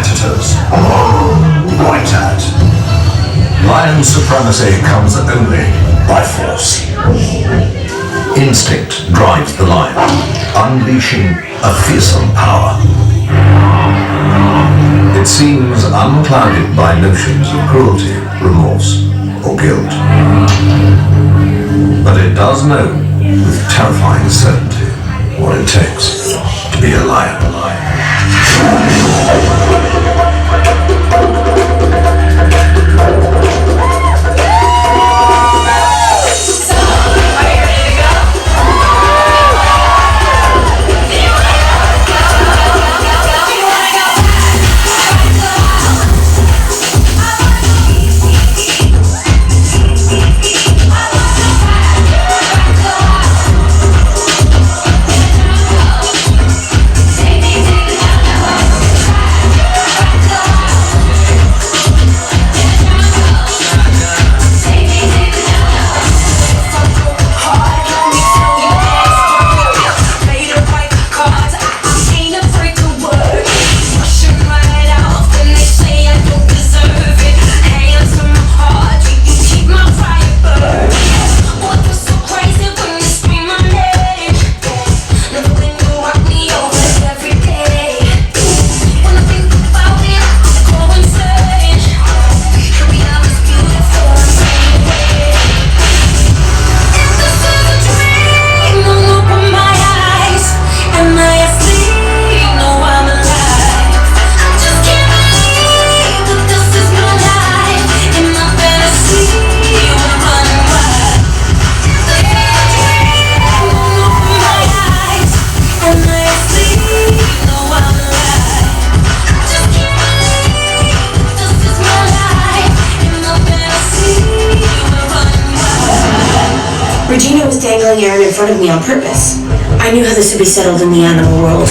competitors. Right at. Lion supremacy comes only by force. Instinct drives the lion, unleashing a fearsome power. It seems unclouded by notions of cruelty, remorse, or guilt. But it does know with terrifying certainty what it takes to be a lion. Regina was dangling Aaron in front of me on purpose. I knew how this would be settled in the animal world.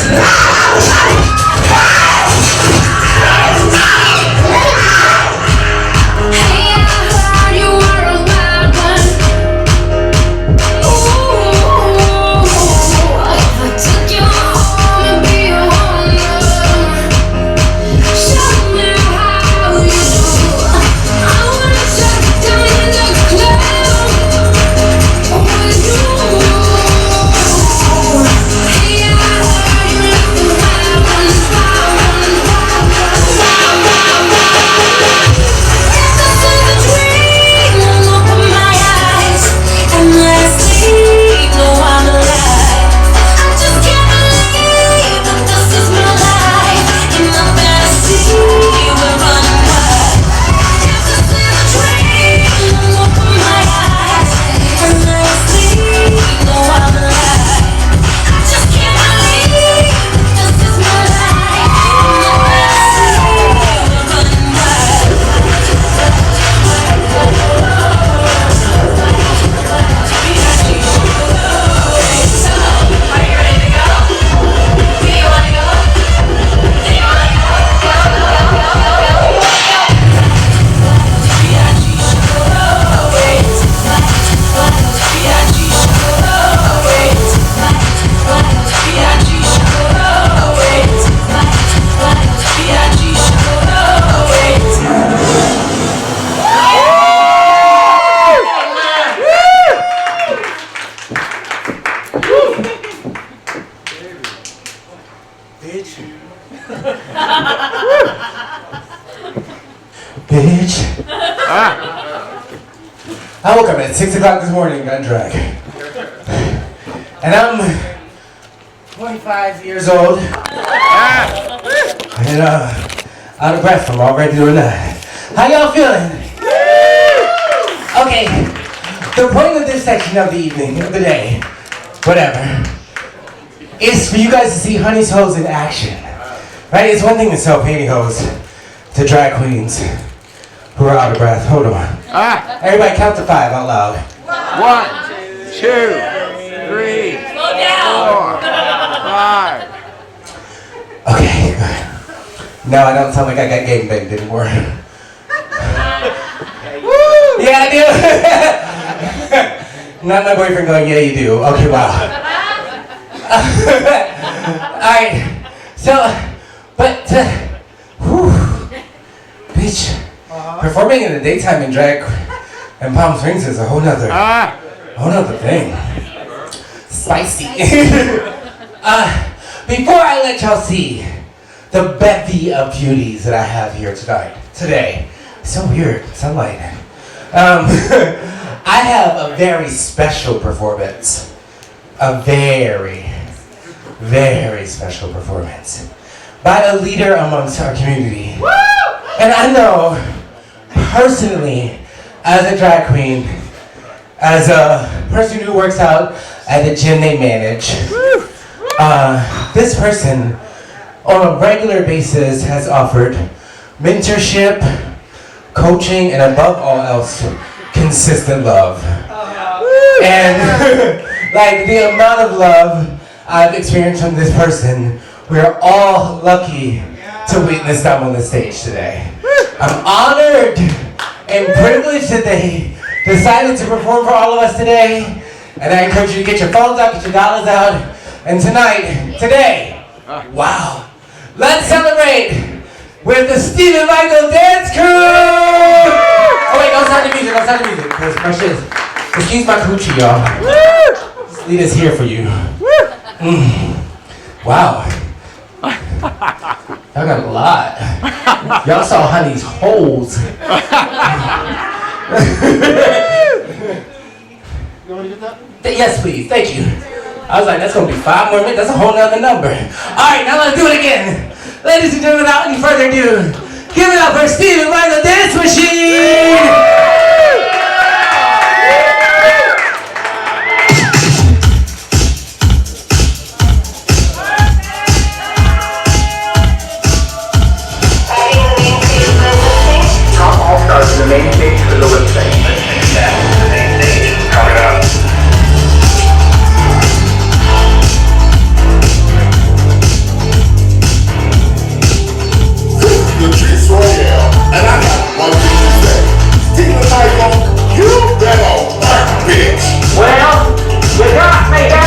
Bitch. I woke up at 6 o'clock this morning and got drag. And I'm 25 years old. And out of breath from already doing that. How y'all feeling? Okay, the point of this section of the evening, of the day, whatever, is for you guys to see Honey's Hoes in action. Right? It's one thing to sell pantyhose to drag queens who are out of breath. Hold on. Everybody count to 5 out loud. 1, 2, 3, 4, 5. Okay, good. Now I don't sound like I got gangbanged anymore. Yeah, I do. Not my boyfriend going, yeah, you do. Okay, wow. Alright, so, but, whew. performing in the daytime in drag in Palm Springs is a whole nother thing. Spicy. Before I let y'all see the bevy of beauties that I have here today. So weird, sunlight. I have a very special performance. A very, very special performance by a leader amongst our community. Woo! And I know, personally, as a drag queen, as a person who works out at the gym they manage, this person, on a regular basis, has offered mentorship, coaching, and above all else, consistent love. And like the amount of love I've experienced from this person, we're all lucky to witness them on the stage today. I'm honored and privileged that they decided to perform for all of us today. And I encourage you to get your phones out, get your dollars out. And today, wow, let's celebrate with the Stephen Michael Dance Crew! Oh wait, don't start the music, because my shit is, excuse my coochie, y'all. This lead is here for you. Wow. Y'all got a lot. Y'all saw Honey's holes. You want to get that? Yes, please. Thank you. I was like, that's going to be 5 more minutes. That's a whole nother number. All right, now let's do it again. Ladies and gentlemen, without any further ado, give it up for Stephen Michael Dance Machine! The main stage for the lip sync. Yeah, the main stage coming up. The Chiefs Royale, and I got one thing to say. Stephen Michael, you better work, bitch. Well, you got me now.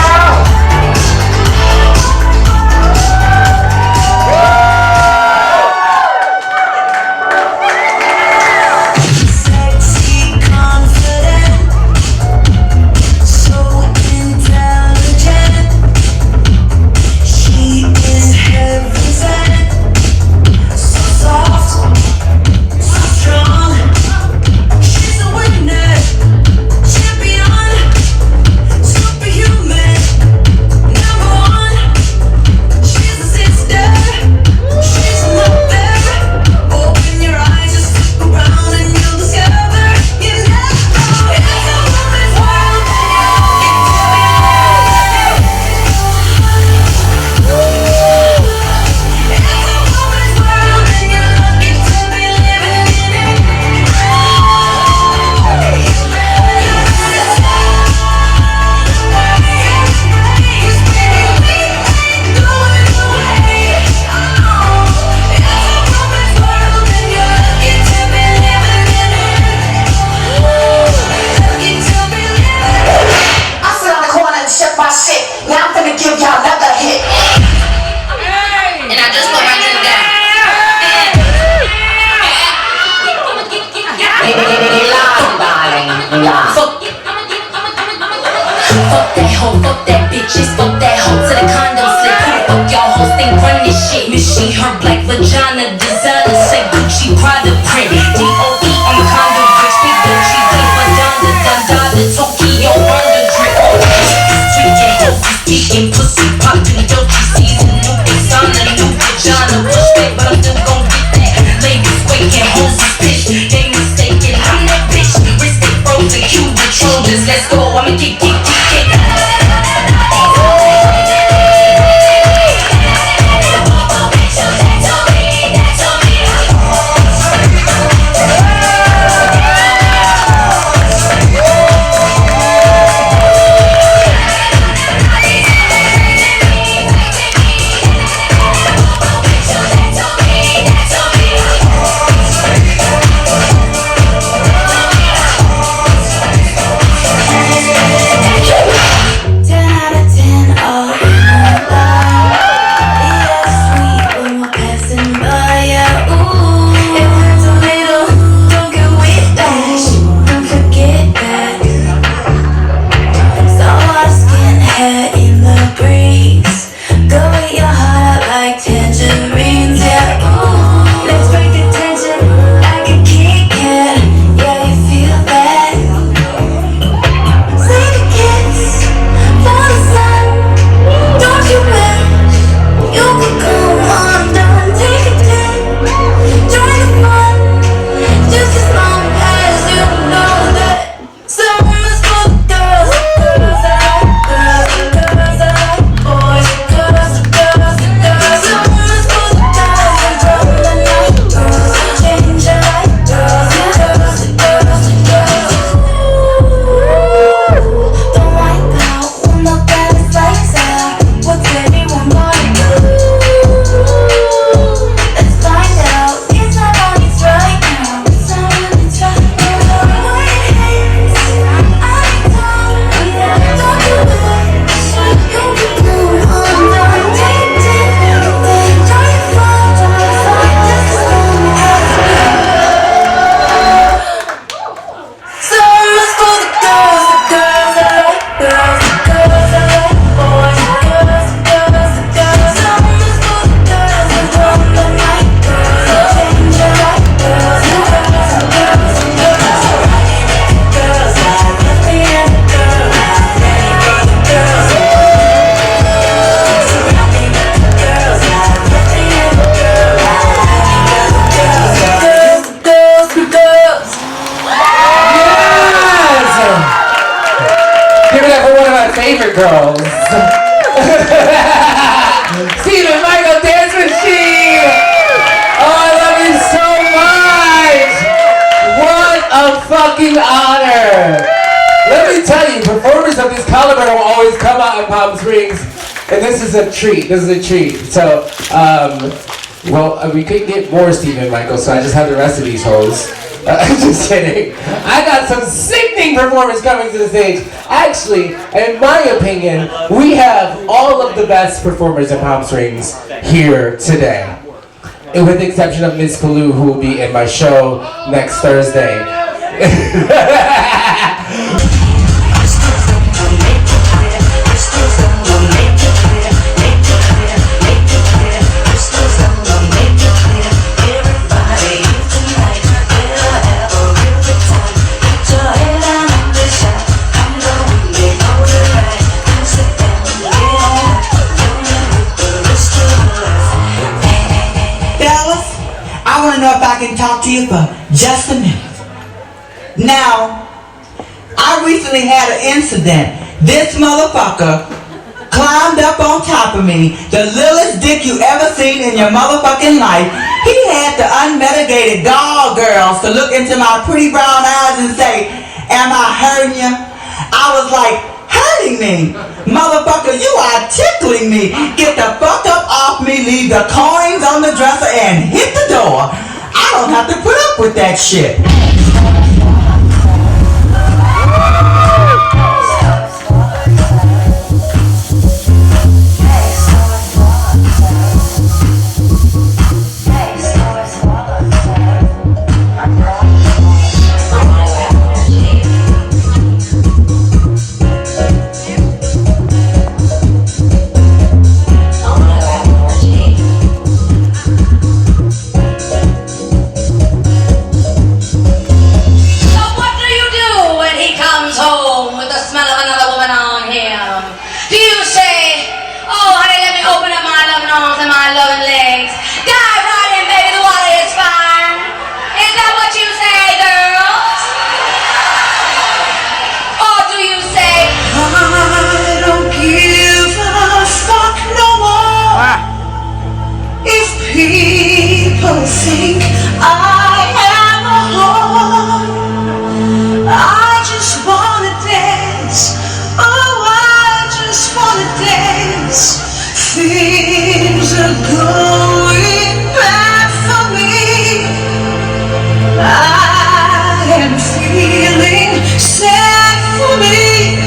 Fuck that hoe, fuck that bitches, fuck that hoe to the condom slip. Fuck y'all hoes think run this shit. Machine, her black vagina, designer, say Gucci, Prada print. D.O.E. on the condom bricks, big Gucci, deep, Dundada, Tokyo, under drip. Tweaking, hoes, speaking, pussy, popping, Dolce season, new Exana, new vagina, push back, but I'm still gon' get that. Ladies waking, hoes is bitch, they mistaken, I'm that bitch. Wrist they frozen, cue the Trojans, let's go, I'ma get. fucking honor. Let me tell you, performers of this caliber don't always come out in Palm Springs, and this is a treat. So, we could get more Stephen Michael, so I just have the rest of these hoes. I'm just kidding. I got some sickening performers coming to the stage. Actually, in my opinion, we have all of the best performers in Palm Springs here today. And with the exception of Ms. Palou, who will be in my show next Thursday. I want to know if I can talk to you for just a minute. Now, I recently had an incident. This motherfucker climbed up on top of me, the littlest dick you ever seen in your motherfucking life. He had the unmitigated gall girls to look into my pretty brown eyes and say, am I hurting you? I was like, hurting me? Motherfucker, you are tickling me. Get the fuck up off me, leave the coins on the dresser and hit the door. I don't have to put up with that shit. Think I am a whore. I just wanna dance. Oh, I just wanna dance. Things are going bad for me. I am feeling sad for me.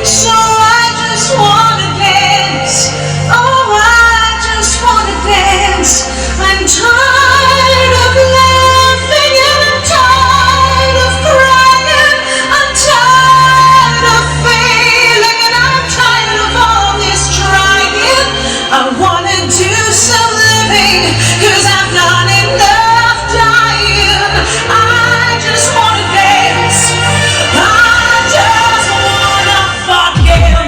So I just wanna dance. Oh, I just wanna dance. I'm tired of laughing and I'm tired of crying. I'm tired of failing and I'm tired of all this trying. I wanna do some living, 'cause I've done enough dying. I just wanna dance. I just wanna fucking.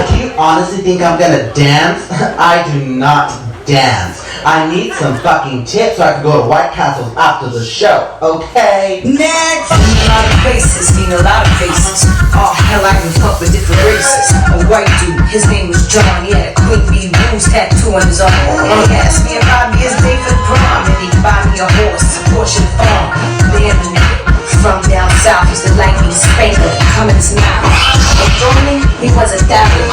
Do you honestly think I'm gonna dance? I do not dance. I need some fucking tips so I can go to White Castles after the show, okay? Next! Seen a lot of faces, seen a lot of faces. Oh hell, I can fuck with different races. A white dude, his name was John. He had a Queen Bee Rules tattoo on his arm. And he asked me if I'd be his date for the prom. And he'd buy me a horse, a Porsche farm. Damn the nigga from down south used to like me, spanker, coming his mouth. But for me, he was a dabber.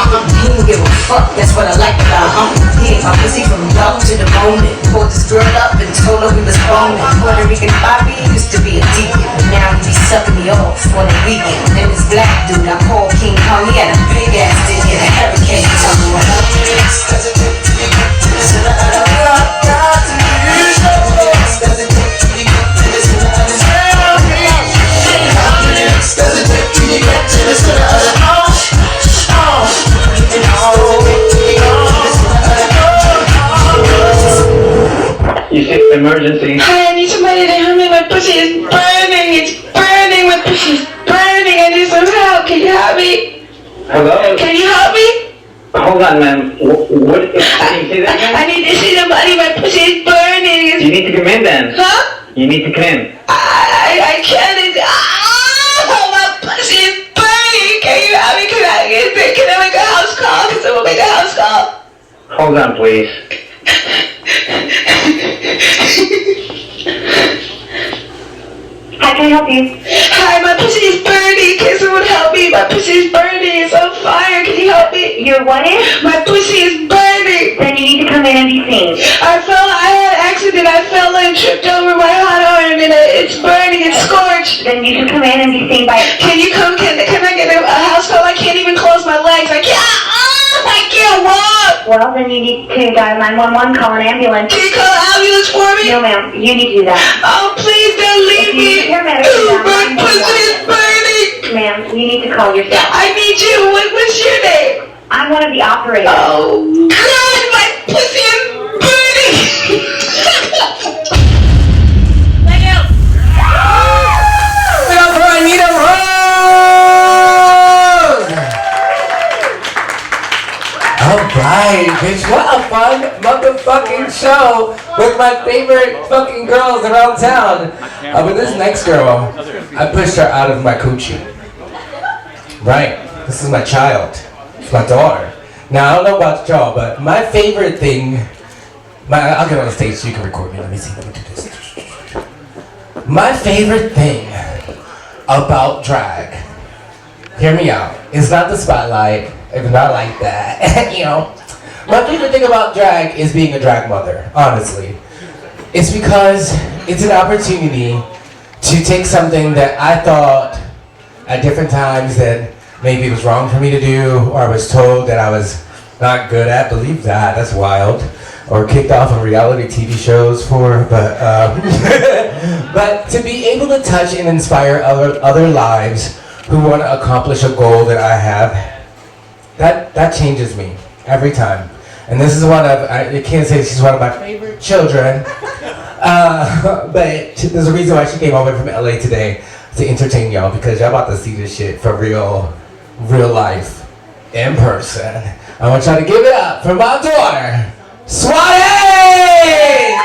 He didn't give a fuck, that's what I like about him. He ate my pussy from love to the moment. Pulled this girl up and told her we was boning. Puerto Rican Bobby used to be a deacon, but now he be sucking me off on the weekend. Then this black dude I called King Kong, he had a big ass dick and a hurricane. You see emergency. Hi, I need somebody to help me. My pussy is burning. It's burning. My pussy is burning. I need some help. Can you help me? Hello? Can you help me? Hold on, ma'am. What? Can you say that again? I need to see somebody. My pussy is burning. You need to come in then. Huh? You need to come in. I can't. Oh, my pussy is burning. Can you help me? Can I make a house call? Can someone make a house call? Hold on, please. How can I help you? Hi, my pussy's burning. Can someone help me? My pussy's burning. It's on fire. Can you help me? Your what is? My pussy is burning. Then you need to come in and be seen. I had an accident. I fell and tripped over my hot arm and it's burning. It's scorched. Then you should come in and be seen by... Can you come? Can I get a house call? I can't even close my legs. I can't walk. Well, then you need to dial 911, call an ambulance. Can you call an ambulance for me? No, ma'am. You need to do that. Oh, please don't leave me. My pussy is burning. Ma'am, you need to call yourself. I need you. What's your name? I'm one of the operators. Oh, God, my pussy is burning. Look out for Anita Rose! Alright, bitch, what a fun motherfucking show with my favorite fucking girls around town. But this next girl, I pushed her out of my coochie. Right, this is my child. It's my daughter. Now, I don't know about y'all, but my favorite thing... I'll get on the stage so you can record me. Let me see. Let me do this. My favorite thing about drag, hear me out, it's not the spotlight. It's not like that. You know? My favorite thing about drag is being a drag mother, honestly. It's because it's an opportunity to take something that I thought at different times that maybe it was wrong for me to do, or I was told that I was not good at. Believe that, that's wild. Or kicked off of reality TV shows for, but but to be able to touch and inspire other lives who want to accomplish a goal that I have, that changes me every time. And this is you can't say she's one of my favorite children, but there's a reason why she came over from LA today to entertain y'all, because y'all about to see this shit for real life, in person. I want y'all to give it up for my daughter, Swati!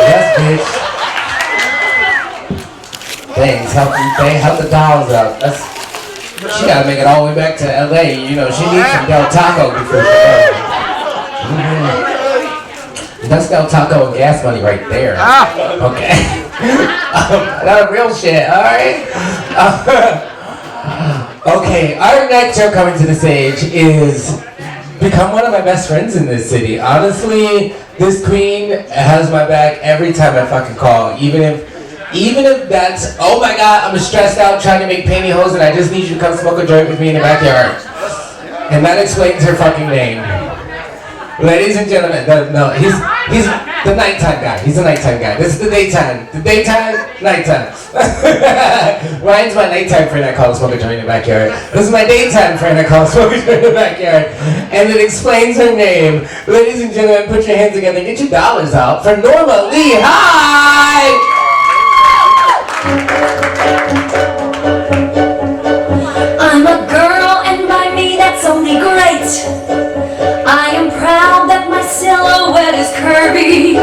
Yes, bitch. Thanks, help the dolls out. She gotta make it all the way back to LA. You know, she needs some Del Taco before she goes. That's Del Taco and gas money right there. Okay. Not real shit, alright? Okay, our next show coming to the stage is become one of my best friends in this city. Honestly, this queen has my back every time I fucking call. Even if that's, oh my god, I'm stressed out trying to make pantyhose and I just need you to come smoke a joint with me in the backyard. And that explains her fucking name. Ladies and gentlemen, no, he's the nighttime guy. He's the nighttime guy. This is the daytime. The daytime, nighttime. Ryan's my nighttime friend I call smoke a joint in the backyard. This is my daytime friend I call smoke a joint in the backyard. And it explains her name. Ladies and gentlemen, put your hands together and get your dollars out for Norma Lee. Hi! I'm a girl, and by me that's only great. I am proud that my silhouette is curvy,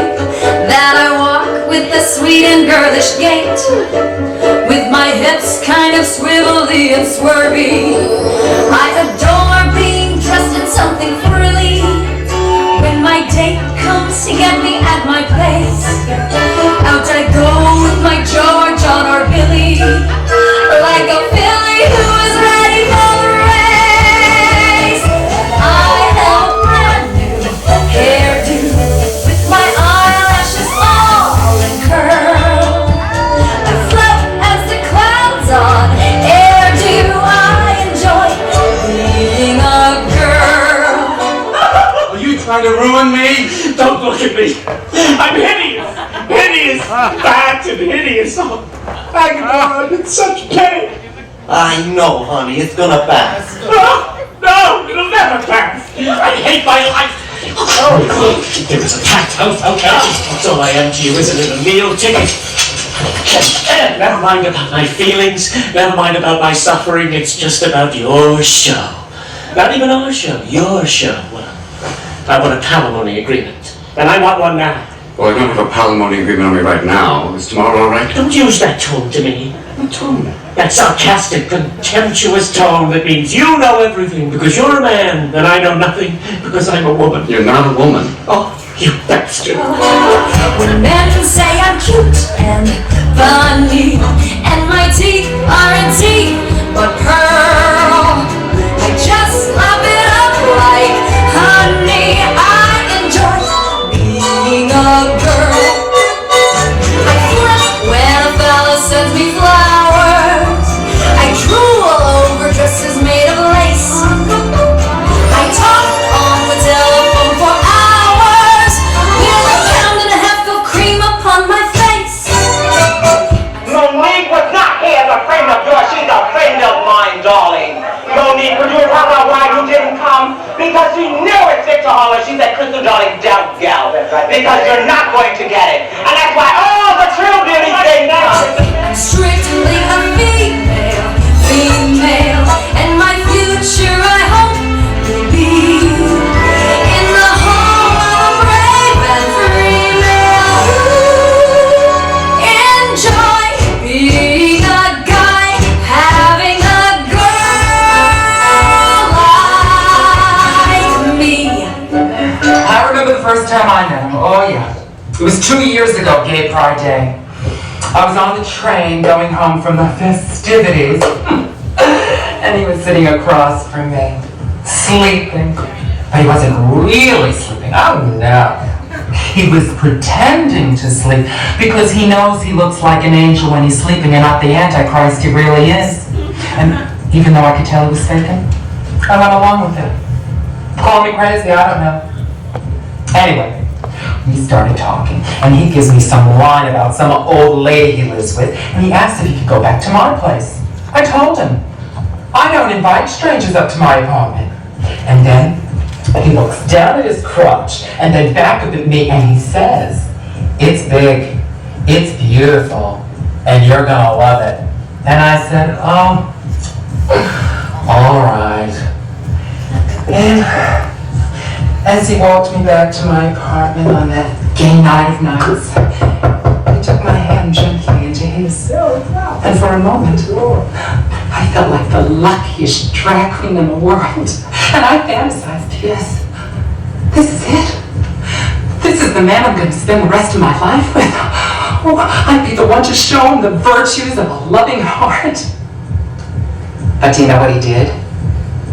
that I walk with a sweet and girlish gait, with my hips kind of swivelly and swervy. I adore being dressed in something frilly. When my date comes to get me at my place, out I go with my George on our Billy, like a filly who is ready for the race. I have a brand new hairdo with my eyelashes all in curl. I float as the clouds on air. Do I enjoy being a girl? Are you trying to ruin me? Don't look at me. I'm hideous. Hideous. Fat and hideous. I'm in such pain. I know, honey, it's gonna pass. No, it'll never pass. I hate my life. Oh, there is a packed house out there. That's all I am to you, isn't it? A meal ticket. Never mind about my feelings. Never mind about my suffering. It's just about your show. Not even our show. Your show. Well, I want a palimony agreement, and I want one now. Well, I don't have a palimony agreement on me right now. Is tomorrow all right? Don't use that tone to me. What tone? That sarcastic, contemptuous tone that means you know everything because you're a man and I know nothing because I'm a woman. You're not a woman. Oh, you bastard. When men say I'm cute and funny, and my teeth aren't teeth but pearl, I just love it up like honey. I enjoy being a girl. I flip when a fella sends me flowers. I drool over dresses made of lace. I talk on the telephone for hours with a pound and a half of cream upon my face. Monique was not here as a friend of yours. She's a friend of mine, darling. Monique, would you tell her why you didn't come? Because she knew it fit to her. She said, Crystal, darling, don't go. Because you're not going to get it. And that's why all the true beauty say no. I'm strictly a female, and my future I hope will be in the home of a brave and free male. Enjoy being a guy, having a girl like me. I remember the first time I met him. Oh yeah. It was 2 years ago, Gay Pride Day. I was on the train going home from the festivities, and he was sitting across from me, sleeping. But he wasn't really sleeping. Oh no. He was pretending to sleep because he knows he looks like an angel when he's sleeping and not the Antichrist he really is. And even though I could tell he was faking, I went along with it. Call me crazy, I don't know. Anyway, we started talking, and he gives me some line about some old lady he lives with, and he asked if he could go back to my place. I told him, I don't invite strangers up to my apartment. And then he looks down at his crotch, and then back up at me, and he says, it's big, it's beautiful, and you're gonna love it. And I said, oh, all right. As he walked me back to my apartment on that gay night of nights, he took my hand gently into his. And for a moment, I felt like the luckiest drag queen in the world. And I fantasized, yes, this is it. This is the man I'm going to spend the rest of my life with. Oh, I'd be the one to show him the virtues of a loving heart. But do you know what he did?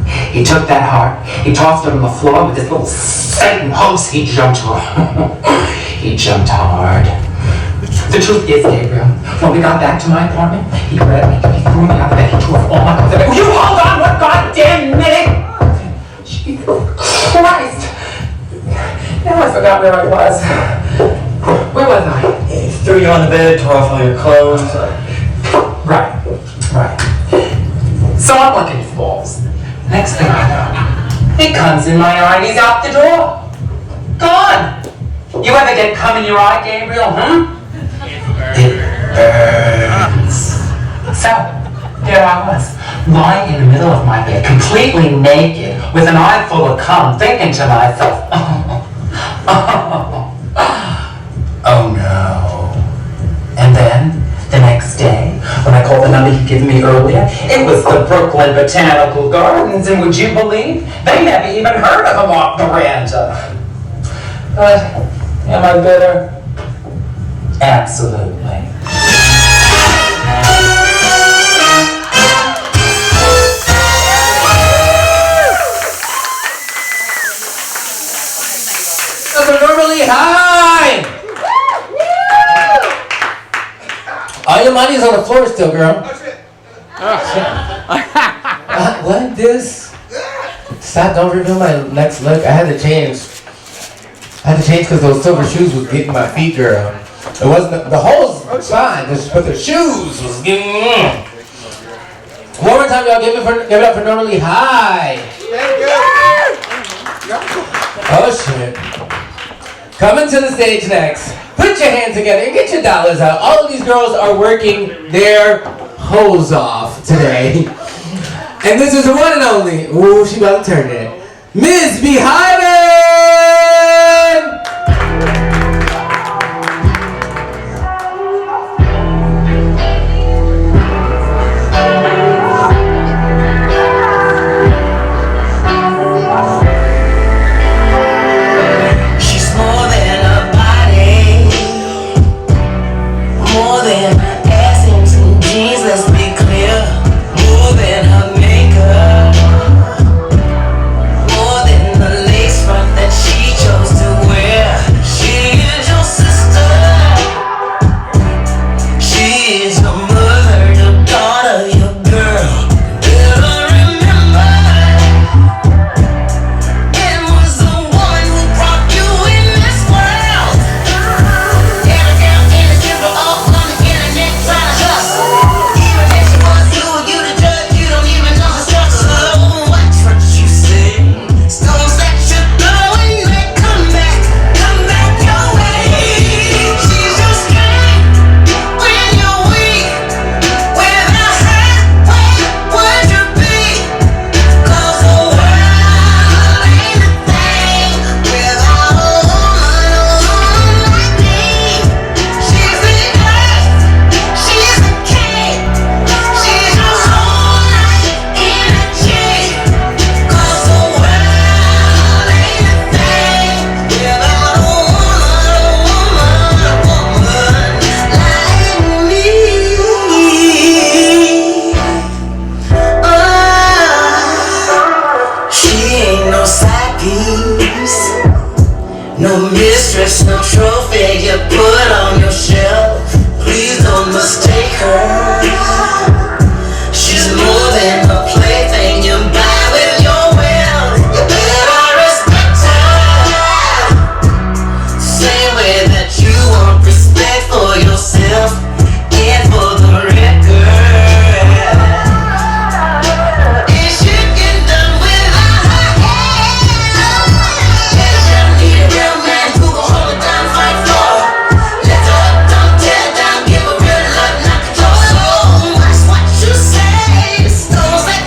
He took that heart, he tossed it on the floor with his little Satan hopes. He jumped He jumped hard. The truth is, Gabriel, when we got back to my apartment, he grabbed me, he threw me out of bed, he tore all my clothes away. Will you hold on one goddamn minute? Jesus Christ. Now I forgot where I was. Where was I? He threw you on the bed, tore off all your clothes. Right. So I'm looking his balls. Next thing I know, he comes in my eye and he's out the door. Gone. You ever get cum in your eye, Gabriel, It burns. So, there I was, lying in the middle of my bed, completely naked, with an eye full of cum, thinking to myself, oh no. And then, the next day, when I called the number he'd given me earlier, it was the Brooklyn Botanical Gardens, and would you believe, they never even heard of him off Miranda. But, am I bitter? Absolutely. Normally high! All your money's on the floor still, girl. What? This? Stop, don't reveal my next look. I had to change because those silver shoes was getting my feet, girl. It wasn't, the holes were fine, but the shoes was getting, One more time, y'all, give it up for Normally High. Oh, shit. Coming to the stage next. Put your hands together and get your dollars out. All of these girls are working their hose off today. And this is the one and only, ooh, she about to turn it, Miss Behind! No mistress, no trophy you put on your shelf. Please don't mistake her. She's more than a plaything you buy with your wealth. You better respect her. Same way that you want respect for yourself and for the record. Stones like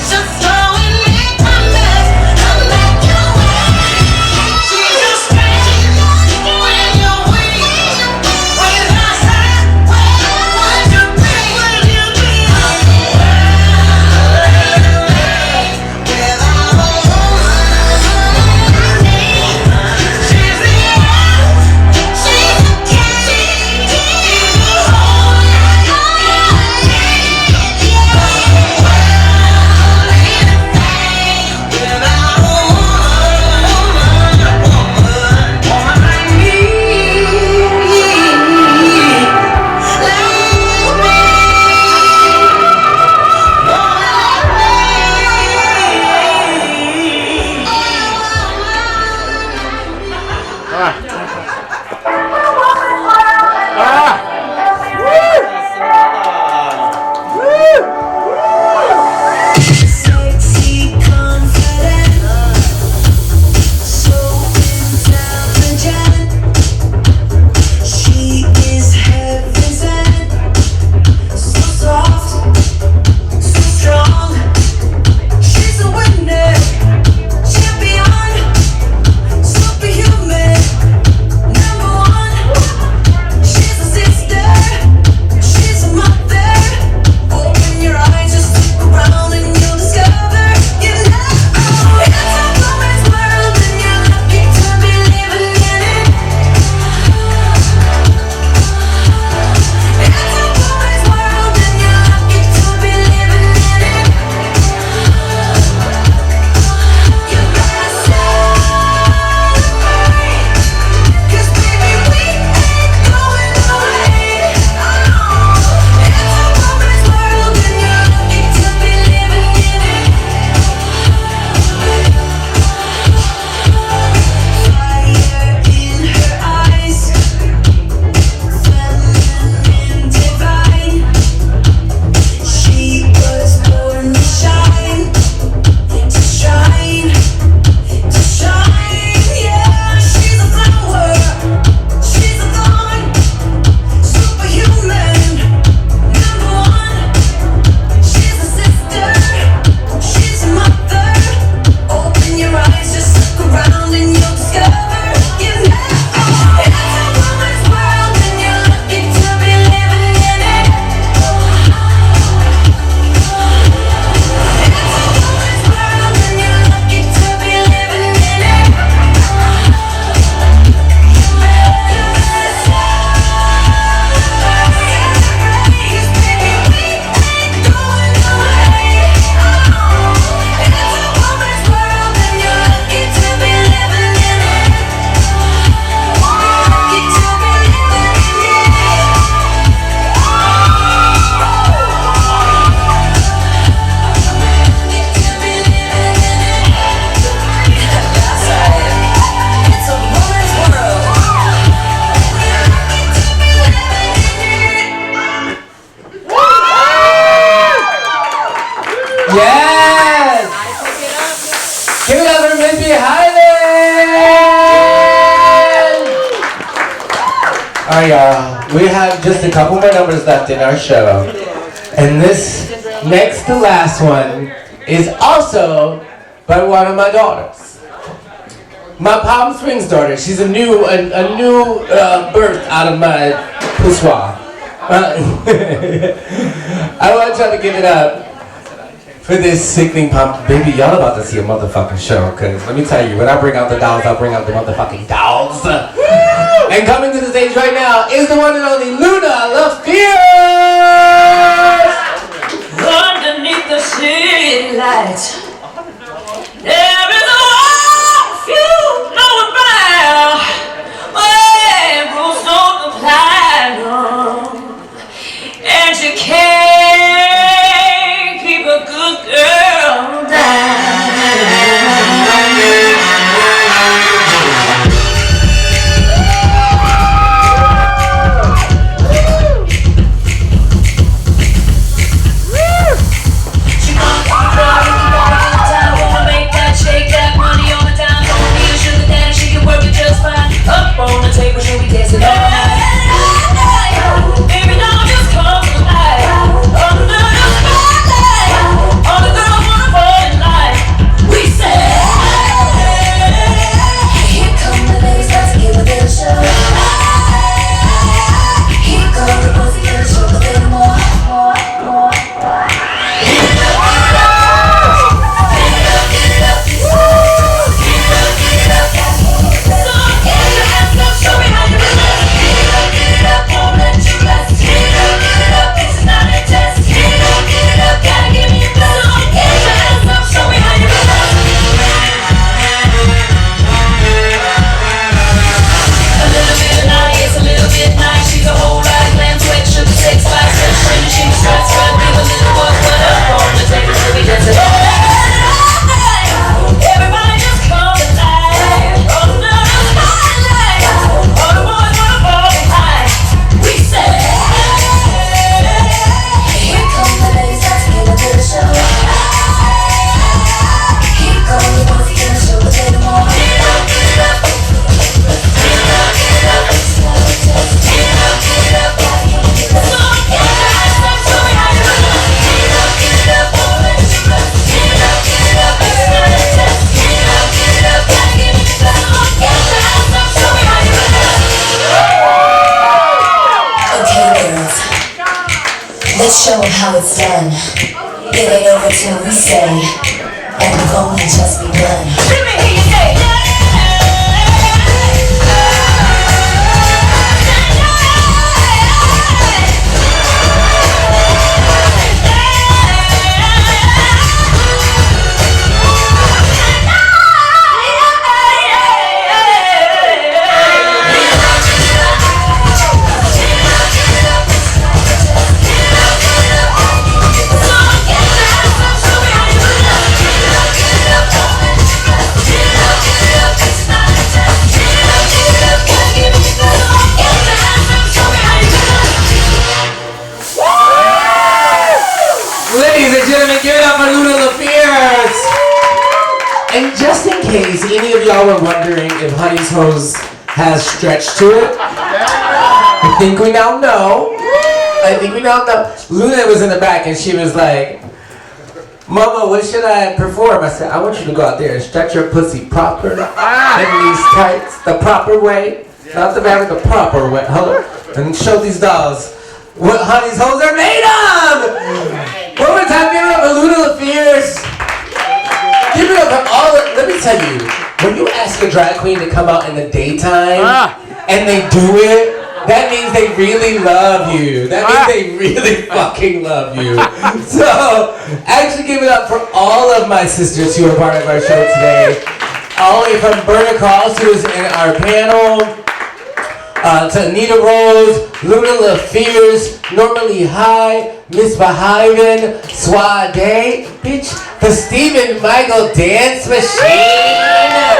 Sexy, confident, so intelligent. She is heaven sent, so soft, so strong. She's a winner, champion, superhuman, number one. She's a sister, she's a mother. Open your eyes, just look around and you'll discover you know it's a woman's world and you're lucky to be living in it. It's a woman's world and you're lucky to be living in it. You better celebrate, 'cause baby we ain't going away. It's a woman's world and you're lucky to be living in it. Fire in her eyes, feminine divine. She was born to shine, to shine, to shine. Yeah, she's a flower, she's a thorn, superhuman, number one. She's a sister, she's a mother. Open your eyes, just look around and you'll discover you know it's a woman's world and you're lucky to be living in it. It's a woman's world and you're lucky to be living in it. You better celebrate, 'cause baby we ain't going away. It's a woman's world and you're lucky to be living in it. Lucky to be living in it. That's right. It's a woman's world. Lucky to be living in it. Yes! Give it up for Miss Highland! Alright, y'all. We have just a couple more numbers left in our show. And this next to last one is also by one of my daughters. My Palm Springs daughter. She's a new birth out of my poussoir. I want y'all to give it up for this sickening pump. Baby, y'all about to see a motherfucking show, cause let me tell you, when I bring out the dolls, I bring out the motherfucking dolls. And coming to the stage right now is the one and only Luna LaFierce! Underneath the city lights, there is a wall you know about. Where rules don't apply, no. And you can't keep a good girl down. She Let's show 'em how it's done. It ain't over till we say, and we've only just begun. Let me hear you say, Ladies and gentlemen, give it up for Luna LaFierce! And just in case any of y'all were wondering if Honey's Hose has stretch to it, I think we now know. Luna was in the back and she was like, Mama, what should I perform? I said, I want you to go out there and stretch your pussy proper in these tights, the proper way. Not the very, the proper way. Hold on. And show these dolls what Honey's Hose are made of! One more time, give it up for Luna LaFierce. Give it up for all the, let me tell you, when you ask a drag queen to come out in the daytime and they do it, that means they really love you. That means they really fucking love you. So, actually give it up for all of my sisters who are part of our show today. All the way from Berta Cross, who is in our panel, to Anita Rose, Luna LaFierce, Normally High, Miss Bahaven, Swade, bitch, the Stephen Michael Dance Machine.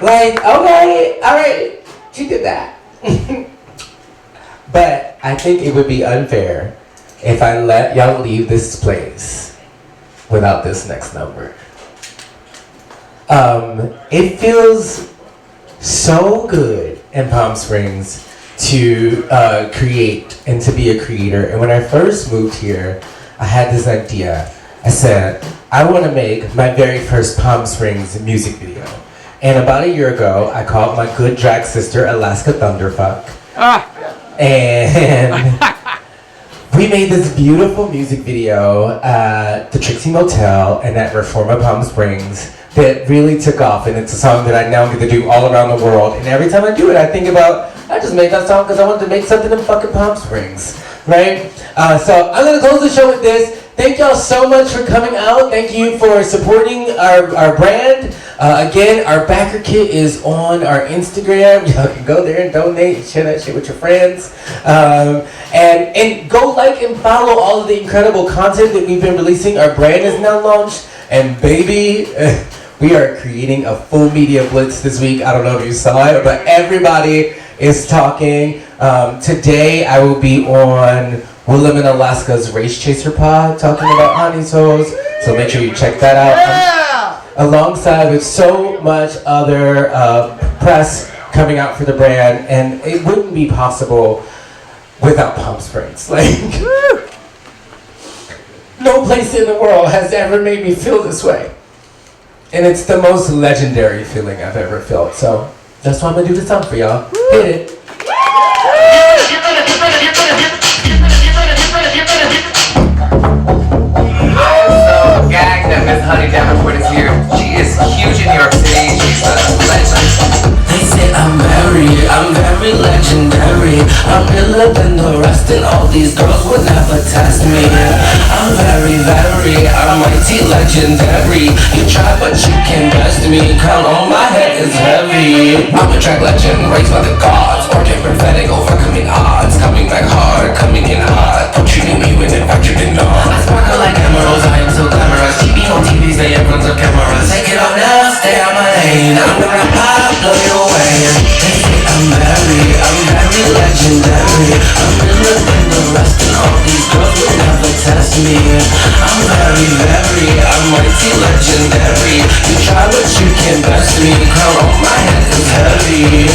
Like, okay, alright, she did that. But I think it would be unfair if I let y'all leave this place without this next number. It feels so good in Palm Springs to create and to be a creator. And when I first moved here, I had this idea. I said, I want to make my very first Palm Springs music video. And about a year ago, I called my good drag sister, Alaska Thunderfuck. And we made this beautiful music video at the Trixie Motel and at Reforma Palm Springs that really took off, and it's a song that I now get to do all around the world. And every time I do it, I think about, I just made that song because I wanted to make something in fucking Palm Springs, right? So I'm gonna close the show with this. Thank y'all so much for coming out. Thank you for supporting our brand. Again, our backer kit is on our Instagram. Y'all can go there and donate and share that shit with your friends. And go like and follow all of the incredible content that we've been releasing. Our brand is now launched, and baby, we are creating a full media blitz this week. I don't know if you saw it, but everybody is talking. Today I will be on Willem and Alaska's Race Chaser Pod talking about Honey's Hose, so make sure you check that out. Alongside with so much other press coming out for the brand, and it wouldn't be possible without Palm Springs. Like, no place in the world has ever made me feel this way. And it's the most legendary feeling I've ever felt. So that's why I'm gonna do this song for y'all. Hit it. Gagged that Miss Honey Davenport is here. She is huge in New York City. She's a legend. They say I'm very legendary. I'm realer than the rest, and all these girls would never test me. I'm very, I'm mighty legendary. You try but you can't best me. Crown on my head is heavy. I'm a track legend, raised by the gods. Origin prophetic, overcoming odds. Coming back hard, coming in hot. Don't you knew me when in fact you did not. I sparkle like emeralds, I am so glamorous. TV on TV, say in front of cameras. Take it off now, stay on my lane. I'm gonna pop, blow you away. They say I'm very legendary. I'm realer than the rest, and all these girls would never test me. I'm very, I'm mighty legendary. You try but you can't best me. Crown on my head is heavy.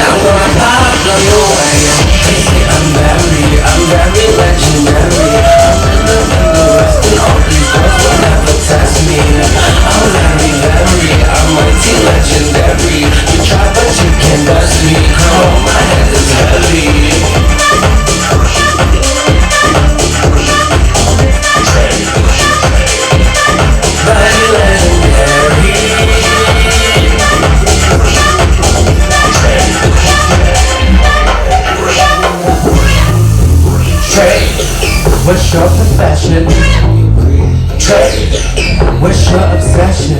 I'm gonna pop, blow you away. They say I'm very legendary. I'm in the rest and all these girls will never test me. I'm I'm mighty legendary. You try but you can't bust me. Come on, my head is heavy. Mighty legendary. Trey, what's your profession? Trey, what's your obsession?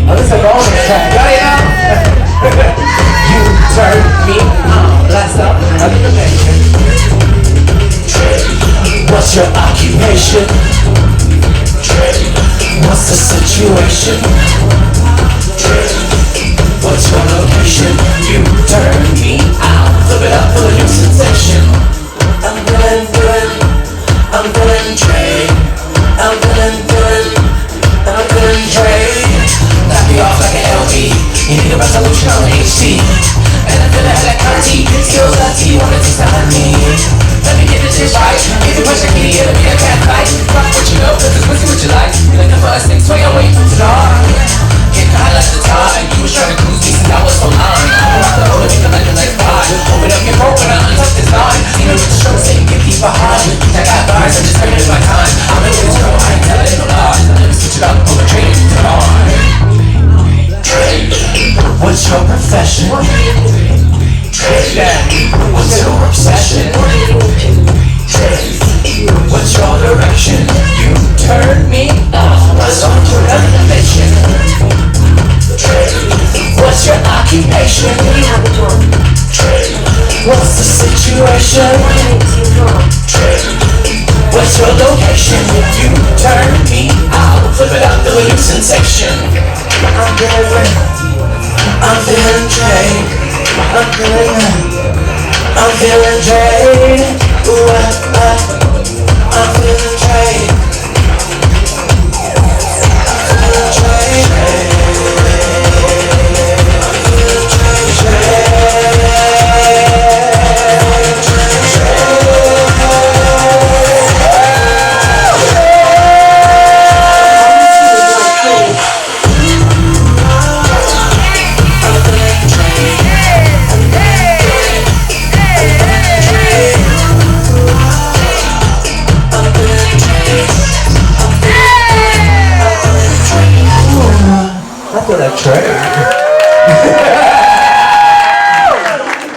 Oh, this is a bonus track. Got it out? You turn me on. Blast up another dimension. What's your occupation? What's the situation? What's your location? You turn me out. Flip it up for a new sensation. I'm feeling Trey. I'm feeling Trey. Knock me off like an LB. You need a resolution on HD. And I'm feeling like Conti. Skills left, you wanna taste the honey. Let me get this shit right. If you push the key, it'll be a cat fight. Fuck what you know, cause it's pussy what you like. You looking for a 6-way, I'm waiting for the dawn. Getting high like the tide. You was trying to cruise me since I was so lying. I'm about to hold it, because like a nice vibe. Open up your throat when I untouch this line. You know what the show saying, get deep behind. I got bars, I'm just turning my time. I'm in this girl, I ain't telling no lies. Let me switch it up, pull the train to the bar. What's your profession? What's your obsession? What's your direction? You turn me on. What's on your elevation? What's your occupation? What's the situation? What's your location? You turn me out. Flip it up to a new sensation. I'm feeling Drake. I'm feeling Drake. Ooh, I'm feeling Drake.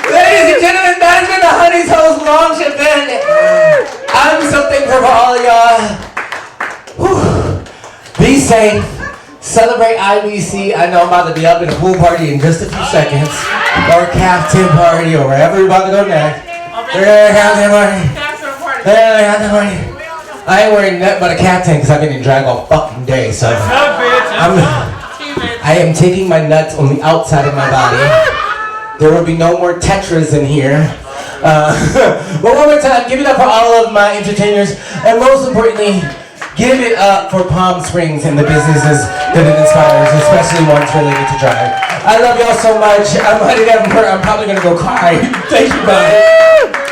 Ladies and gentlemen, that's been the Honey's Host Launch event. I'm so thankful for all y'all. Be safe. Celebrate IBC. I know I'm about to be up in a pool party in just a few seconds. Or a captain party or wherever we're about to go next. Captain party. I ain't wearing nothing but a captain because I've been in drag all fucking day. So I am taking my nuts on the outside of my body. There will be no more tetras in here. But one more time, give it up for all of my entertainers. And most importantly, give it up for Palm Springs and the businesses that it inspires, especially ones related to drag. I love y'all so much. I'm probably going to go cry. Thank you, bye.